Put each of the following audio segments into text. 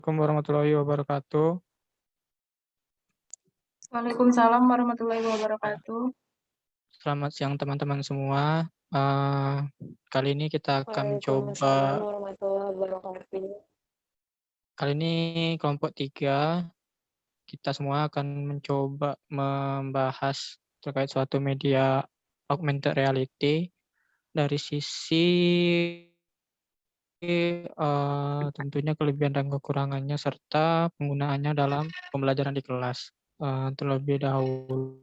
Assalamualaikum warahmatullahi wabarakatuh. Waalaikumsalam warahmatullahi wabarakatuh. Selamat siang teman-teman semua. Kali ini kita akan Waalaikumsalam mencoba, warahmatullahi wabarakatuh. kali ini kelompok 3, kita semua akan mencoba membahas terkait suatu media augmented reality dari sisi tentunya kelebihan dan kekurangannya serta penggunaannya dalam pembelajaran di kelas. Terlebih dahulu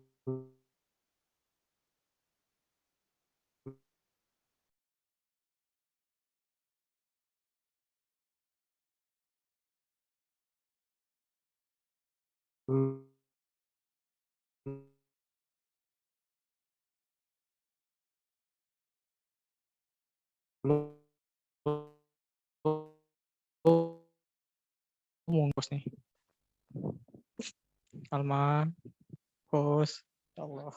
bungkus nih. Salman, Kus, ya Allah.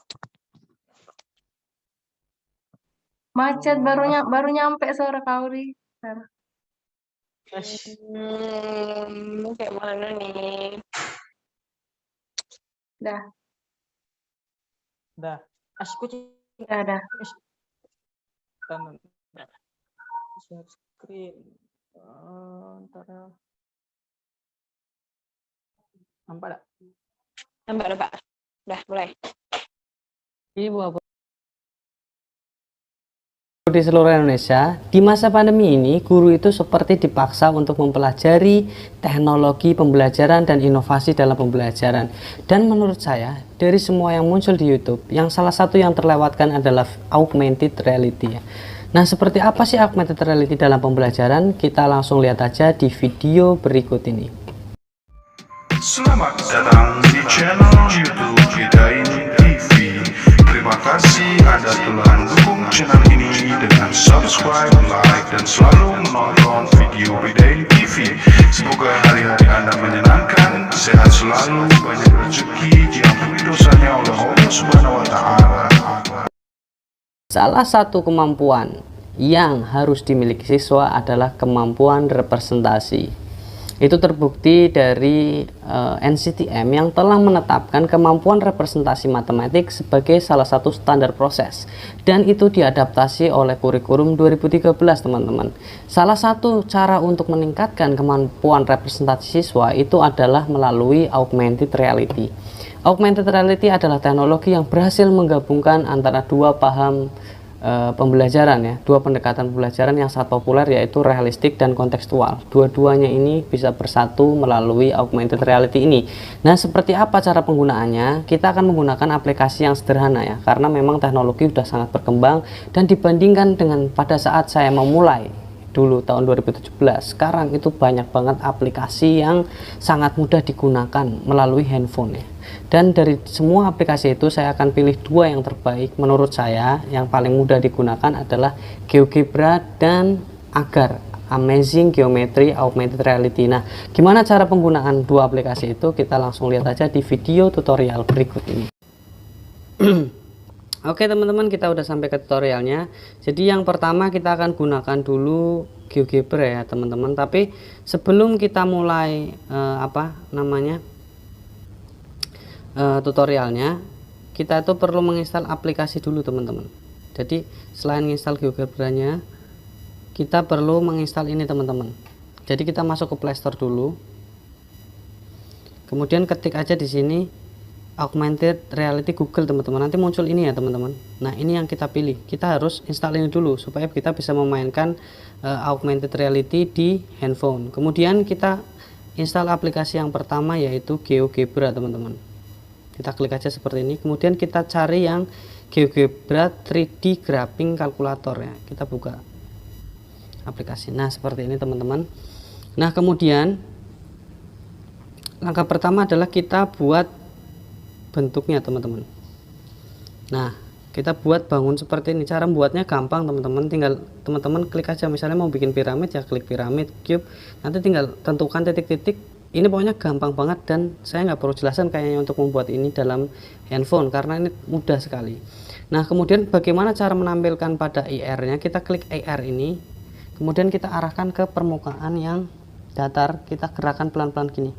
Macet baru nyampe sore Kauri. Kayak mana nih? Dah. Kucing. Dah. Share screen. Nampak tak? Nampak, Pak. Dah, mulai. Ibu di seluruh Indonesia, di masa pandemi ini, guru itu seperti dipaksa untuk mempelajari teknologi pembelajaran dan inovasi dalam pembelajaran. Dan menurut saya, dari semua yang muncul di YouTube, yang salah satu yang terlewatkan adalah augmented reality. Nah, seperti apa sih augmented reality dalam pembelajaran? Kita langsung lihat aja di video berikut ini. Selamat datang di channel YouTube Bidain TV. Terima kasih Anda telah mendukung channel ini dengan subscribe, like, dan selalu menonton video Bidain TV. Semoga hari-hari Anda menyenangkan, sehat selalu, banyak rezeki, diampuni dosanya oleh Allah Subhanahu wa Ta'ala. Salah satu kemampuan yang harus dimiliki siswa adalah kemampuan representasi. Itu terbukti dari NCTM yang telah menetapkan kemampuan representasi matematik sebagai salah satu standar proses, dan itu diadaptasi oleh kurikulum 2013, teman-teman. Salah satu cara untuk meningkatkan kemampuan representasi siswa itu adalah melalui augmented reality. Augmented reality adalah teknologi yang berhasil menggabungkan antara dua paham pembelajaran, ya, dua pendekatan pembelajaran yang sangat populer, yaitu realistik dan kontekstual. Dua-duanya ini bisa bersatu melalui augmented reality ini. Nah, seperti apa cara penggunaannya? Kita akan menggunakan aplikasi yang sederhana, ya, karena memang teknologi sudah sangat berkembang, dan dibandingkan dengan pada saat saya memulai dulu tahun 2017, sekarang itu banyak banget aplikasi yang sangat mudah digunakan melalui handphone, ya. Dan dari semua aplikasi itu saya akan pilih dua yang terbaik menurut saya. Yang paling mudah digunakan adalah GeoGebra dan Agar, Amazing Geometry Augmented Reality. Nah, gimana cara penggunaan dua aplikasi itu? Kita langsung lihat aja di video tutorial berikut ini. Oke teman-teman, kita udah sampai ke tutorialnya. Jadi yang pertama kita akan gunakan dulu GeoGebra, ya teman-teman. Tapi sebelum kita mulai tutorialnya, kita itu perlu menginstal aplikasi dulu, teman-teman. Jadi selain menginstal GeoGebra-nya, kita perlu menginstal ini, teman-teman. Jadi kita masuk ke Play Store dulu, kemudian ketik aja di sini augmented reality Google, teman-teman. Nanti muncul ini, ya teman-teman. Nah, ini yang kita pilih. Kita harus install ini dulu supaya kita bisa memainkan augmented reality di handphone. Kemudian kita install aplikasi yang pertama, yaitu GeoGebra, teman-teman. Kita klik aja seperti ini, kemudian kita cari yang GeoGebra 3D Graphing Calculator, ya. Kita buka aplikasi. Nah, seperti ini, teman-teman. Nah, kemudian langkah pertama adalah kita buat bentuknya, teman-teman. Nah, kita buat bangun seperti ini. Cara membuatnya gampang, teman-teman. Tinggal teman-teman klik aja, misalnya mau bikin piramid, ya klik piramid, cube. Nanti tinggal tentukan titik-titik. Ini pokoknya gampang banget, dan saya nggak perlu jelasan kayaknya untuk membuat ini dalam handphone karena ini mudah sekali. Nah, kemudian bagaimana cara menampilkan pada IR-nya? Kita klik IR ini, kemudian kita arahkan ke permukaan yang datar, kita gerakkan pelan-pelan gini.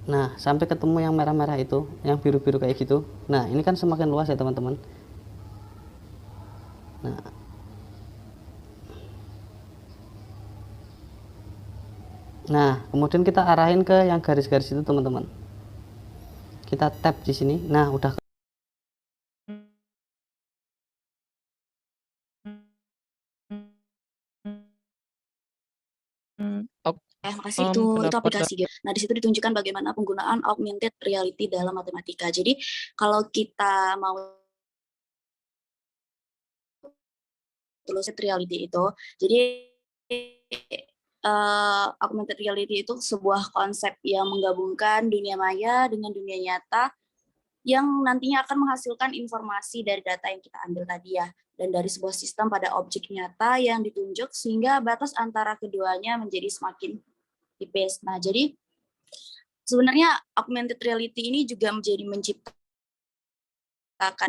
Nah, sampai ketemu yang merah-merah itu, yang biru-biru kayak gitu. Nah, ini kan semakin luas ya teman-teman. Nah, kemudian kita arahin ke yang garis-garis itu teman-teman. Kita tap di sini. Nah, udah. Makasih itu aplikasi game. Nah, di situ ditunjukkan bagaimana penggunaan augmented reality dalam matematika. Jadi, kalau kita mau augmented reality itu, jadi augmented reality itu sebuah konsep yang menggabungkan dunia maya dengan dunia nyata yang nantinya akan menghasilkan informasi dari data yang kita ambil tadi ya, dan dari sebuah sistem pada objek nyata yang ditunjuk sehingga batas antara keduanya menjadi semakin tipis. Nah, jadi sebenarnya augmented reality ini juga menjadi menciptakan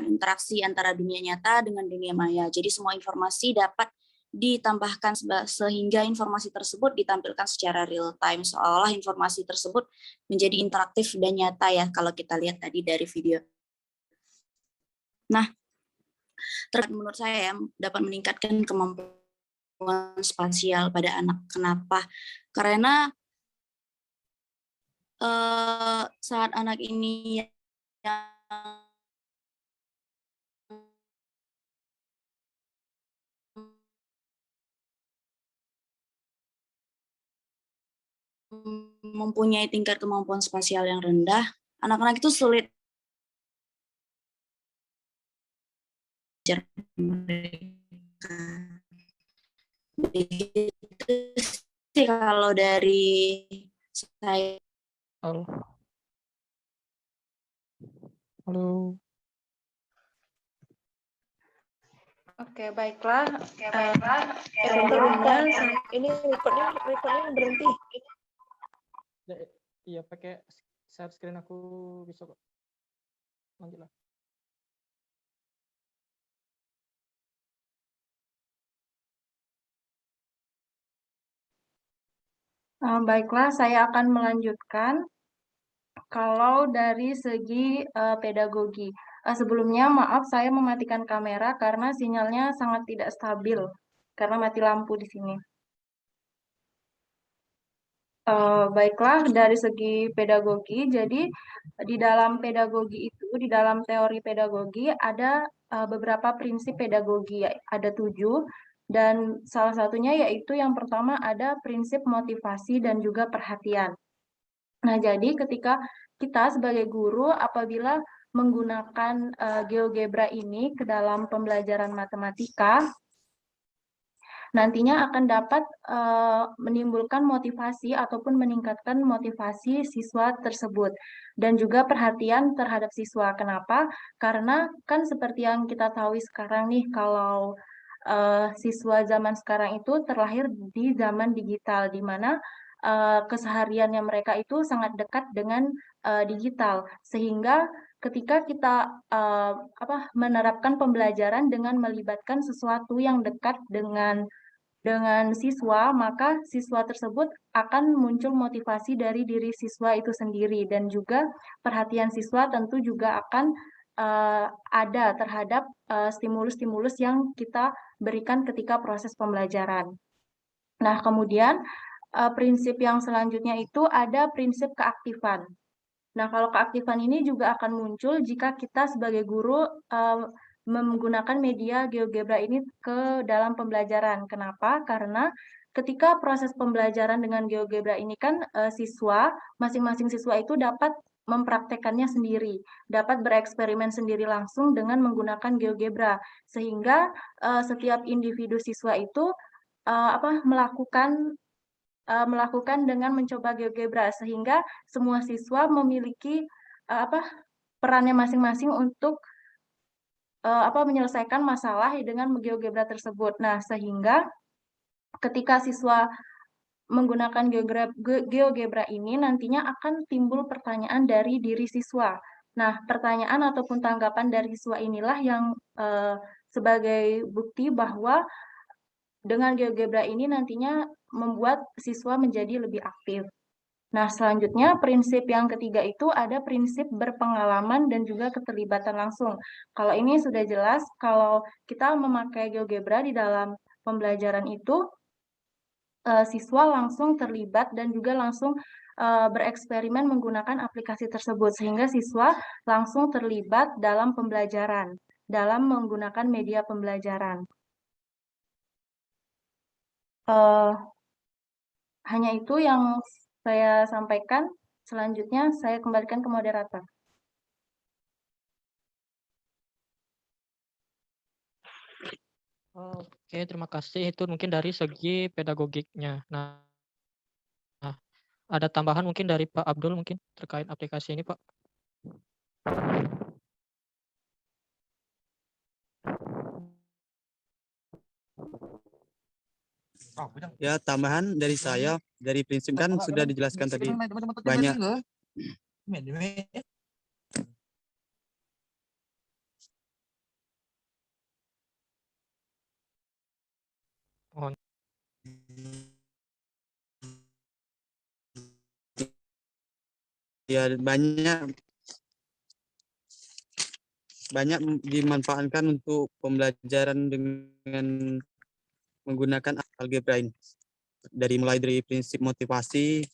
interaksi antara dunia nyata dengan dunia maya. Jadi semua informasi dapat ditambahkan sehingga informasi tersebut ditampilkan secara real time, seolah informasi tersebut menjadi interaktif dan nyata ya, kalau kita lihat tadi dari video. Nah, menurut saya dapat meningkatkan kemampuan spasial pada anak. Kenapa? Karena saat anak ini yang mempunyai tingkat kemampuan spasial yang rendah, anak-anak itu sulit mereka. Begitu sih kalau dari saya. Halo. Oke, baiklah. Bentar. Ini recordnya berhenti. Iya, pakai share screen aku bisa kok. Lanjutlah. Baiklah, saya akan melanjutkan. Kalau dari segi pedagogi, sebelumnya maaf saya mematikan kamera karena sinyalnya sangat tidak stabil karena mati lampu di sini. Baiklah, dari segi pedagogi, jadi di dalam pedagogi itu, di dalam teori pedagogi ada beberapa prinsip pedagogi, ada 7, dan salah satunya yaitu yang pertama ada prinsip motivasi dan juga perhatian. Nah, jadi ketika kita sebagai guru apabila menggunakan GeoGebra ini ke dalam pembelajaran matematika, nantinya akan dapat menimbulkan motivasi ataupun meningkatkan motivasi siswa tersebut dan juga perhatian terhadap siswa. Kenapa? Karena kan seperti yang kita tahu sekarang nih, kalau siswa zaman sekarang itu terlahir di zaman digital, di mana kesehariannya mereka itu sangat dekat dengan digital, sehingga ketika kita menerapkan pembelajaran dengan melibatkan sesuatu yang dekat dengan siswa, maka siswa tersebut akan muncul motivasi dari diri siswa itu sendiri, dan juga perhatian siswa tentu juga akan ada terhadap stimulus-stimulus yang kita berikan ketika proses pembelajaran. Nah, kemudian prinsip yang selanjutnya itu ada prinsip keaktifan. Nah, kalau keaktifan ini juga akan muncul jika kita sebagai guru menggunakan media GeoGebra ini ke dalam pembelajaran. Kenapa? Karena ketika proses pembelajaran dengan GeoGebra ini kan masing-masing siswa itu dapat mempraktekannya sendiri, dapat bereksperimen sendiri langsung dengan menggunakan GeoGebra, sehingga setiap individu siswa itu melakukan dengan mencoba GeoGebra, sehingga semua siswa memiliki perannya masing-masing untuk menyelesaikan masalah dengan GeoGebra tersebut. Nah, sehingga ketika siswa menggunakan GeoGebra ini, nantinya akan timbul pertanyaan dari diri siswa. Nah, pertanyaan ataupun tanggapan dari siswa inilah yang sebagai bukti bahwa dengan GeoGebra ini nantinya membuat siswa menjadi lebih aktif. Nah, selanjutnya prinsip yang ketiga itu ada prinsip berpengalaman dan juga keterlibatan langsung. Kalau ini sudah jelas, kalau kita memakai GeoGebra di dalam pembelajaran itu, siswa langsung terlibat dan juga langsung bereksperimen menggunakan aplikasi tersebut, sehingga siswa langsung terlibat dalam pembelajaran, dalam menggunakan media pembelajaran. Hanya itu yang saya sampaikan. Selanjutnya saya kembalikan ke moderator. Oke, terima kasih. Itu mungkin dari segi pedagogiknya. Nah, ada tambahan mungkin dari Pak Abdul mungkin terkait aplikasi ini, Pak? Ya, tambahan dari saya, dari prinsip kan sudah dijelaskan tadi banyak. Oh, Ya, banyak dimanfaatkan untuk pembelajaran dengan menggunakan algebra ini. Mulai dari prinsip motivasi,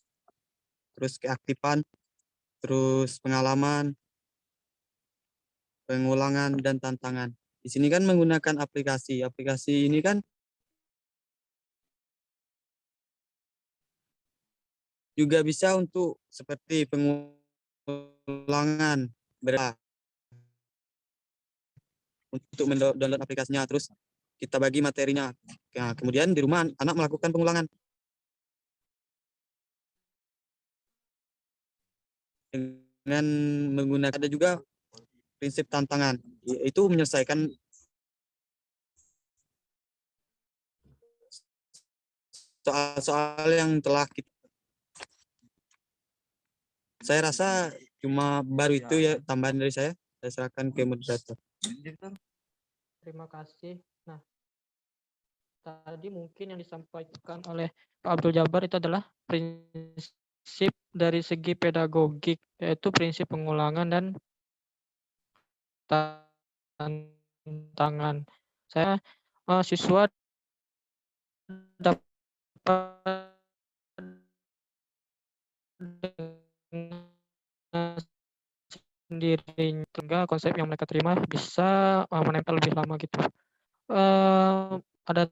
terus keaktifan, terus pengalaman, pengulangan, dan tantangan. Di sini kan menggunakan aplikasi. Aplikasi ini kan juga bisa untuk seperti pengulangan untuk mendownload aplikasinya, terus kita bagi materinya. Nah, kemudian di rumah anak melakukan pengulangan dengan menggunakan, ada juga prinsip tantangan, yaitu menyelesaikan soal-soal yang telah kita. Saya rasa cuma baru itu ya tambahan dari saya. Saya serahkan ke moderator. terima kasih. Nah, tadi mungkin yang disampaikan oleh Pak Abdul Jabar itu adalah prinsip dari segi pedagogik, yaitu prinsip pengulangan dan tantangan. Saya siswa dapat sendirinya, sehingga konsep yang mereka terima bisa menempel lebih lama gitu. Ada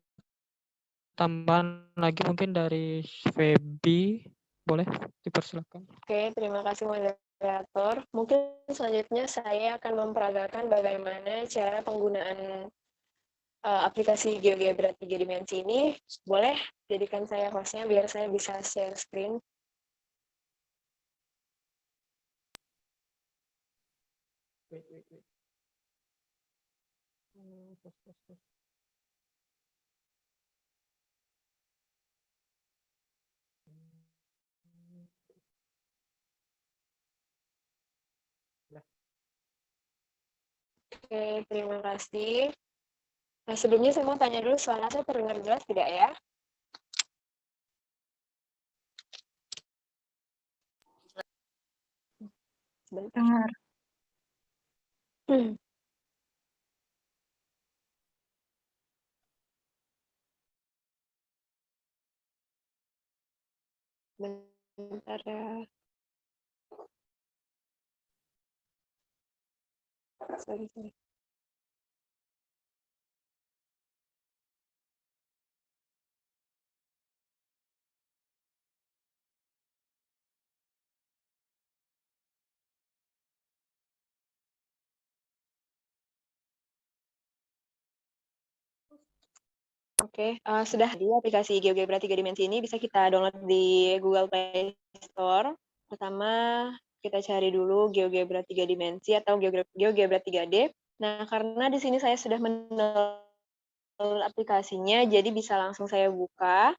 tambahan lagi mungkin dari Feby, boleh dipersilakan. Oke, terima kasih moderator. Mungkin selanjutnya saya akan memperagakan bagaimana cara penggunaan aplikasi GeoGebra 3 dimensi ini. Boleh jadikan saya hostnya biar saya bisa share screen. Wait. Oke, terima kasih. Nah, sebelumnya saya mau tanya dulu, suara saya terdengar jelas tidak ya? Sebentar. Dengar. Bentar ya. Sorry. Oke, sudah di aplikasi GeoGebra 3 dimensi ini bisa kita download di Google Play Store. Pertama, kita cari dulu GeoGebra 3 dimensi atau GeoGebra 3D. Nah, karena di sini saya sudah mendownload aplikasinya, jadi bisa langsung saya buka.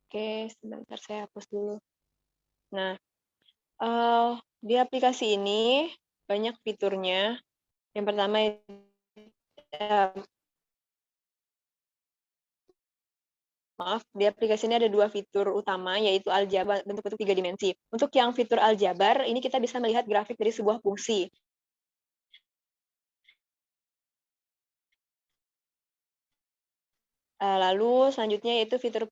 Oke, sebentar saya hapus dulu. Nah, di aplikasi ini banyak fiturnya. Yang pertama maaf, di aplikasi ini ada 2 fitur utama, yaitu aljabar bentuk-bentuk 3 dimensi. Untuk yang fitur aljabar, ini kita bisa melihat grafik dari sebuah fungsi. Lalu selanjutnya yaitu fitur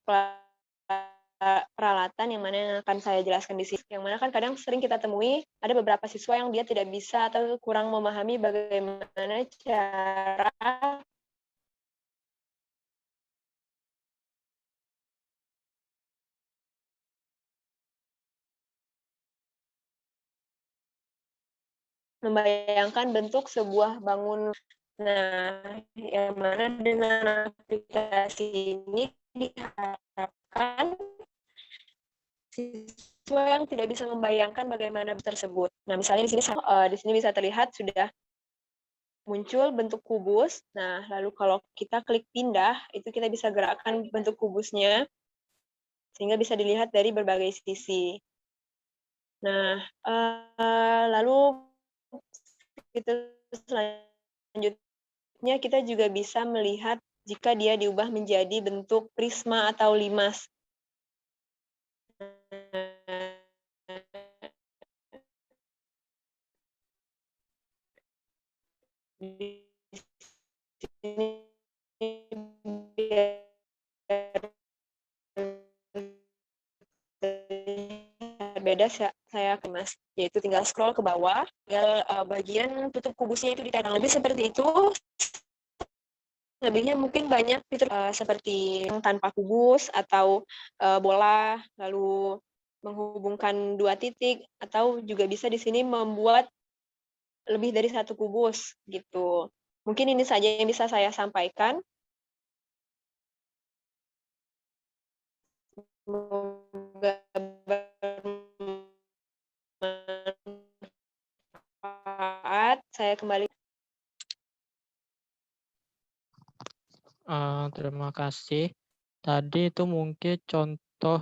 peralatan yang mana yang akan saya jelaskan di sini. Yang mana kan kadang sering kita temui ada beberapa siswa yang dia tidak bisa atau kurang memahami bagaimana cara membayangkan bentuk sebuah bangunan. Nah, yang mana dengan aplikasi ini diharapkan siswa yang tidak bisa membayangkan bagaimana tersebut. Nah, misalnya di sini bisa terlihat sudah muncul bentuk kubus. Nah, lalu kalau kita klik pindah, itu kita bisa gerakkan bentuk kubusnya sehingga bisa dilihat dari berbagai sisi. Nah, lalu fitur selanjutnya kita juga bisa melihat jika dia diubah menjadi bentuk prisma atau limas. Di sini berbeda saya kemas, yaitu tinggal scroll ke bawah, tinggal bagian tutup kubusnya itu ditekan lebih seperti itu. Lebihnya mungkin banyak fitur seperti tanpa kubus atau bola, lalu menghubungkan 2 titik, atau juga bisa di sini membuat lebih dari 1 kubus gitu. Mungkin ini saja yang bisa saya sampaikan. Semoga bermanfaat. Saya kembali. Terima kasih. Tadi itu mungkin contoh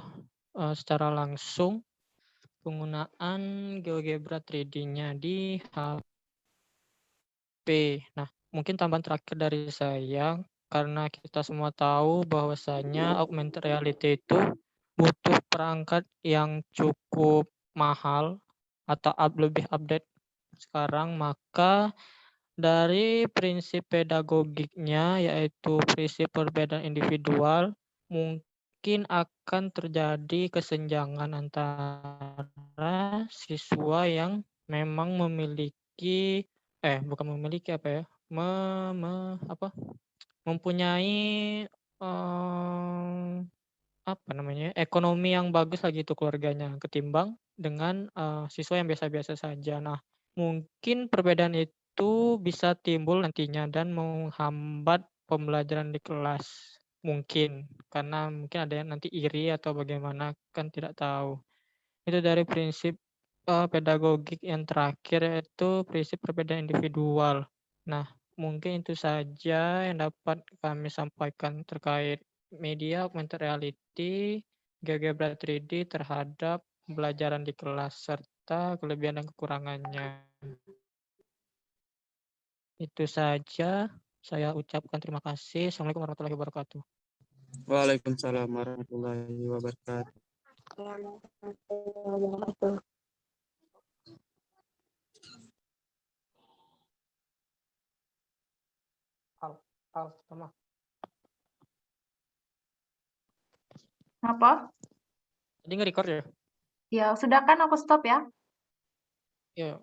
secara langsung penggunaan GeoGebra 3D-nya di HP. Nah, mungkin tambahan terakhir dari saya, karena kita semua tahu bahwasanya augmented reality itu butuh perangkat yang cukup mahal atau lebih update sekarang, maka dari prinsip pedagogiknya, yaitu prinsip perbedaan individual, mungkin akan terjadi kesenjangan antara siswa yang memang memiliki, bukan memiliki apa ya, mempunyai apa namanya, ekonomi yang bagus lagi itu keluarganya, ketimbang dengan siswa yang biasa-biasa saja. Nah, mungkin perbedaan itu bisa timbul nantinya dan menghambat pembelajaran di kelas. Mungkin, karena mungkin ada yang nanti iri atau bagaimana, kan tidak tahu. Itu dari prinsip pedagogik yang terakhir, yaitu prinsip perbedaan individual. Nah, mungkin itu saja yang dapat kami sampaikan terkait media augmented reality, GeoGebra 3D terhadap pembelajaran di kelas, serta kelebihan dan kekurangannya. Itu saja. Saya ucapkan terima kasih. Assalamualaikum warahmatullahi wabarakatuh. Waalaikumsalam warahmatullahi wabarakatuh. Sama. Apa? Tadi nge-record ya? Ya, sudah kan aku stop ya? Ya.